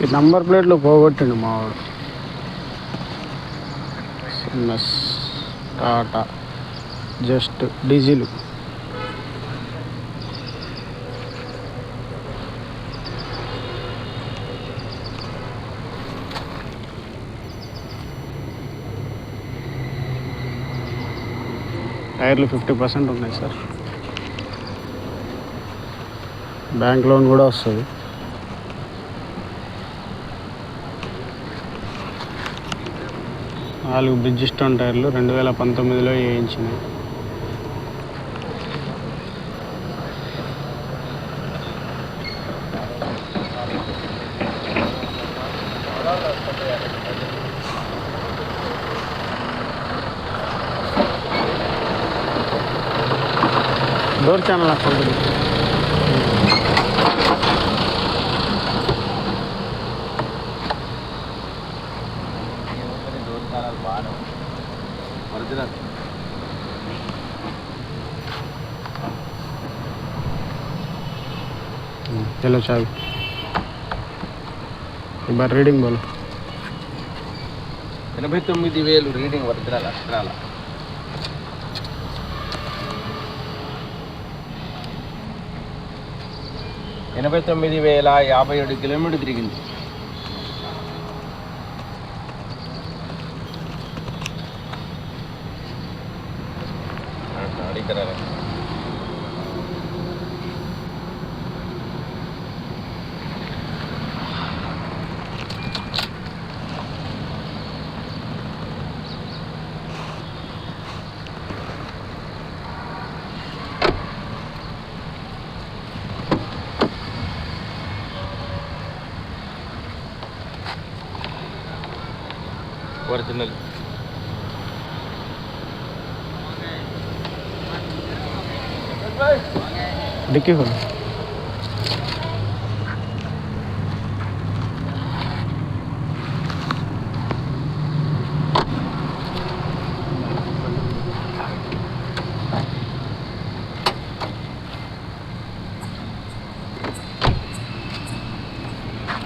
ఈ నంబర్ ప్లేట్లు పోగొట్టిండు మావాడు. CMS Tata just diesel. టైర్లు 50% ఉన్నాయి సార్. బ్యాంక్ లోన్ కూడా వస్తుంది. నాలుగు బ్రిడ్జిస్టోన్ టైర్లు 2019లో వేయించినాయి. డోర్ ఛానల్ అక్కడ चलो चाबी एक बार रीडिंग बोलो. 89,000 రీడింగ్ ఒరిజినల్ అస్త్రాల. 89,057 కిలోమీటర్లు తిరిగింది. ఒరిజినల్ डिक्की खोलो.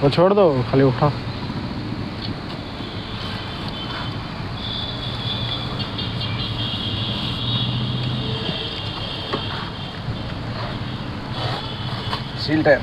वो छोड़ दो, खाली उठा. सील टायर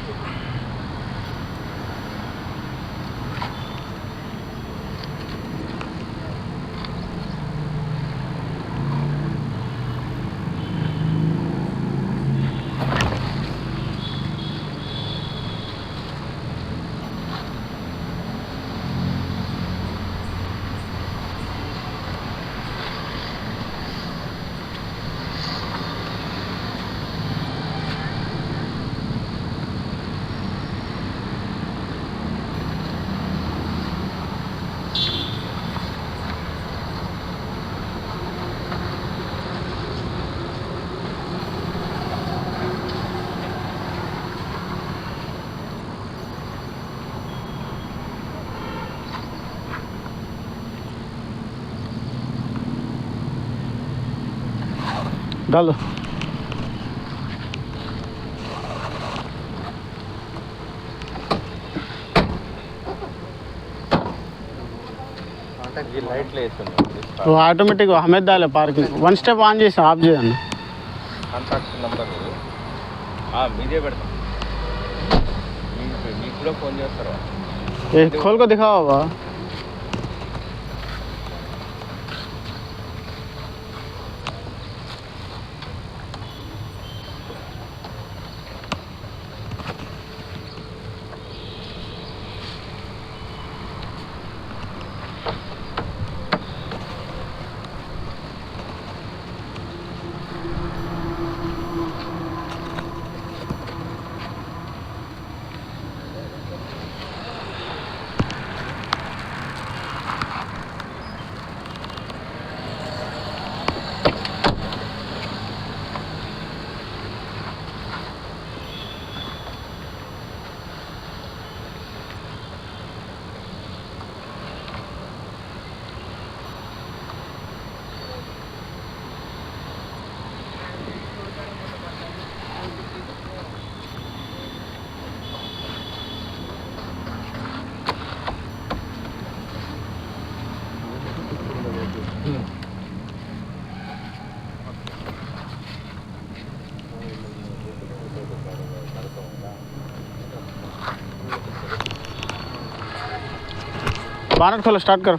डाल दो. वो ऑटोमेटिक हमें डाले पार्किंग 1 स्टेप ऑन చేసి ఆఫ్ చేయండి. కాంటాక్ట్ నంబర్ మీదే పెడతాం. మీకు కూడా ఫోన్ చేస్తారు. ये खोल को दिखाओ बाबा. बानट खोलो, स्टार्ट करो।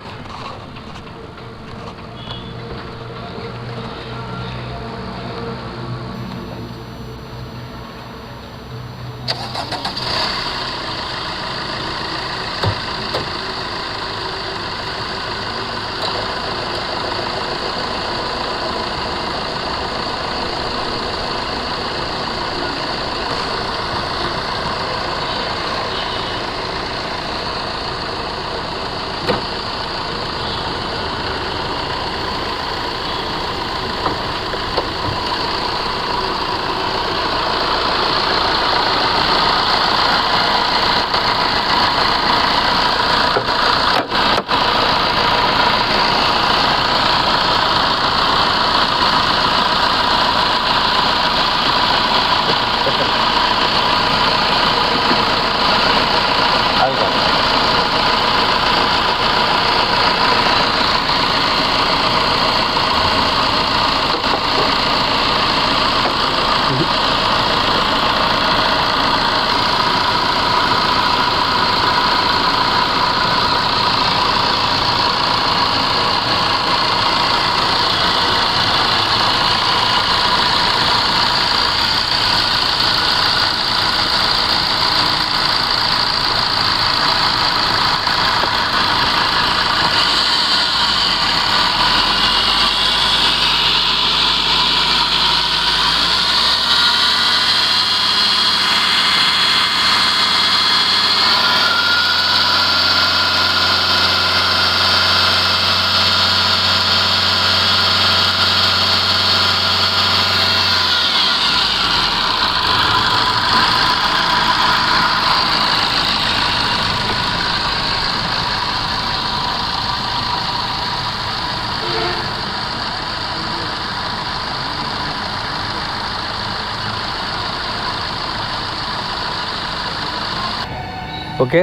ఓకే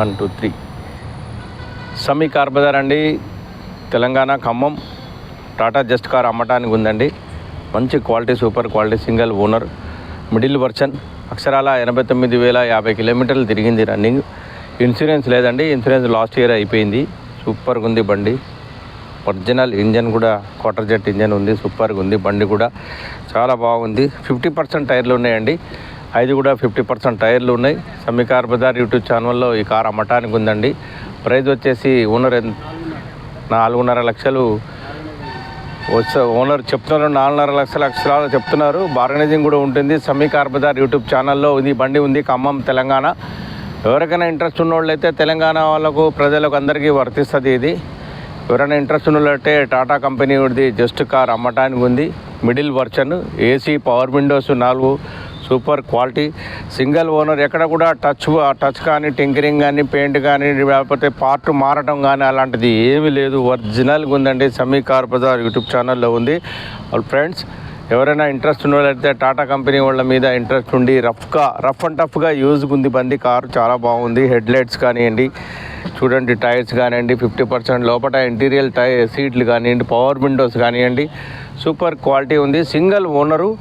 1 2 3 సమీ కార్ బజార్ అండి, తెలంగాణ ఖమ్మం. టాటా జస్ట్ కార్ అమ్మటానికి ఉందండి. మంచి quality, super quality, single owner, middle version. అక్షరాల 89,050 కిలోమీటర్లు తిరిగింది రన్నింగ్. ఇన్సూరెన్స్ లేదండి, ఇన్సూరెన్స్ లాస్ట్ ఇయర్ అయిపోయింది. సూపర్గా ఉంది బండి. ఒరిజినల్ ఇంజన్ కూడా క్వార్టర్ జెట్ ఇంజన్ ఉంది. సూపర్గా ఉంది బండి కూడా, చాలా బాగుంది. 50% టైర్లు ఉన్నాయండి. 5 కూడా 50% టైర్లు ఉన్నాయి. సమీ కార్ బజార్ యూట్యూబ్ ఛానల్లో ఈ కార్ అమ్మటానికి ఉందండి. ప్రైస్ వచ్చేసి ఓనర్ 4.5 లక్షలు ఓనర్ చెప్తున్నారు. 4.5 లక్షల అక్షరాలు చెప్తున్నారు. బార్గనైజింగ్ కూడా ఉంటుంది. సమీ కార్ బజార్ యూట్యూబ్ ఛానల్లో ఇది బండి ఉంది. ఖమ్మం, తెలంగాణ. ఎవరికైనా ఇంట్రెస్ట్ ఉన్నోళ్ళైతే తెలంగాణ వాళ్ళకు, ప్రజలకు అందరికీ వర్తిస్తుంది ఇది. ఎవరైనా ఇంట్రెస్ట్ ఉన్నట్లయితే టాటా కంపెనీ జస్ట్ కార్ అమ్మటానికి ఉంది. Middle version, AC, power Windows 4, super quality, single owner. ఎక్కడ కూడా టచ్ కానీ, టింకరింగ్ కానీ, పెయింట్ కానీ, లేకపోతే పార్ట్ మారటం కానీ అలాంటిది ఏమీ లేదు. ఒరిజినల్గా ఉందండి. సమీ కార్ బజార్ యూట్యూబ్ ఛానల్లో ఉంది. ఫ్రెండ్స్, ఎవరైనా ఇంట్రెస్ట్ ఉన్నట్లయితే టాటా కంపెనీ వాళ్ళ మీద ఇంట్రెస్ట్ ఉండి రఫ్ అండ్ టఫ్గా యూజ్గా ఉంది బండి. కారు చాలా బాగుంది. హెడ్ లైట్స్ కానివ్వండి, చూడండి, టైర్స్ కానివ్వండి 50% లోపల, ఇంటీరియర్ సీట్లు కానివ్వండి, పవర్ విండోస్ కానివ్వండి, సూపర్ క్వాలిటీ ఉంది. Single owner.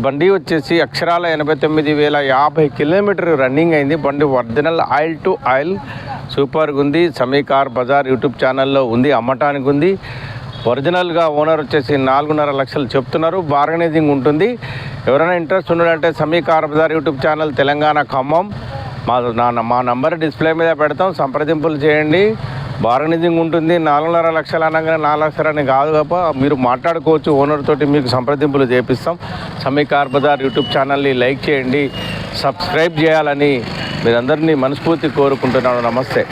బండి వచ్చేసి అక్షరాల 89,050 కిలోమీటర్ రన్నింగ్ అయింది. బండి ఒరిజినల్ ఆయిల్ టు ఆయిల్, సూపర్గా ఉంది. సమీ కార్ బజార్ యూట్యూబ్ ఛానల్లో ఉంది, అమ్మటానికి ఉంది. ఒరిజినల్గా ఓనర్ వచ్చేసి 4.5 లక్షలు చెప్తున్నారు. బార్గనైజింగ్ ఉంటుంది. ఎవరైనా ఇంట్రెస్ట్ ఉన్నదంటే Sami car Bazar YouTube channel, Telangana Khammam. మా నంబర్ డిస్ప్లే మీద పెడతాం, సంప్రదింపులు చేయండి. బార్గనైజింగ్ ఉంటుంది. 4.5 లక్షలు అనగానే 4 లక్షలని కాదు తప్ప మీరు మాట్లాడుకోవచ్చు. ఓనర్ తోటి మీకు సంప్రదింపులు చేపిస్తాం. సమీ కార్ బజార్ యూట్యూబ్ ఛానల్ని లైక్ చేయండి, సబ్స్క్రైబ్ చేయాలని మీరందరినీ మనస్ఫూర్తి కోరుకుంటున్నాను. నమస్తే.